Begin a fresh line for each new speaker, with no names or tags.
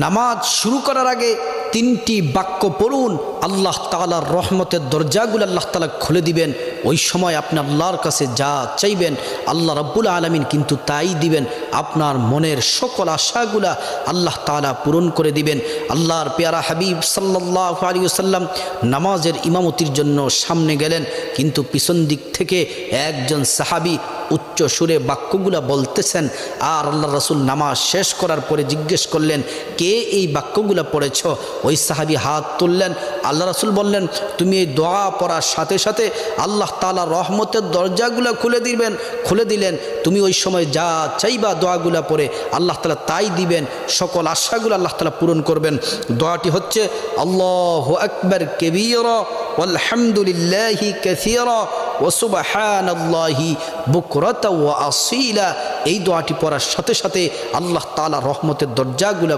নামাজ শুরু করার আগে তিনটি বাক্য পড়ুন, আল্লাহ তাআলার রহমতের দরজাগুলো আল্লাহ তাআলা খুলে দিবেন। ওই সময় আপনি আল্লাহর কাছে যা চাইবেন আল্লাহ রাব্বুল আলামিন কিন্তু তাই দিবেন। আপনার মনের সকল আশাগুলা আল্লাহ তাআলা পূরণ করে দিবেন। আল্লাহর পেয়ারা হাবিব সাল্লাল্লাহু আলাইহি ওয়াসাল্লাম নামাজের ইমামতির জন্য সামনে গেলেন, কিন্তু পিছন দিক থেকে একজন সাহাবী উচ্চ সুরে বাক্যগুলা বলতেছেন। আর আল্লাহ রাসূল নামাজ শেষ করার পরে জিজ্ঞেস করলেন, কে এই বাক্যগুলা পড়েছ? ওই সাহাবী হাত তুললেন। আল্লাহ রাসূল বললেন, তুমি এই দোয়া পড়ার সাথে সাথে আল্লাহ তাআলা রহমতের দরজাগুলা খুলে দিলেন। তুমি ওই সময় যা চাইবা দোয়াগুলা পড়ে আল্লাহ তাআলা তাই দিবেন, সকল আশাগুলো আল্লাহ তাআলা পূরণ করবেন। দোয়াটি হচ্ছে আল্লাহু আকবার কাবীরা ওয়ালহামদুলিল্লাহি কাসীরা ওয়া সুবহানাল্লাহি বুকরাতা ওয়া আসীলা। এই দোয়াটি পড়ার সাথে সাথে আল্লাহ তাআলা রহমতের দরজাগুলা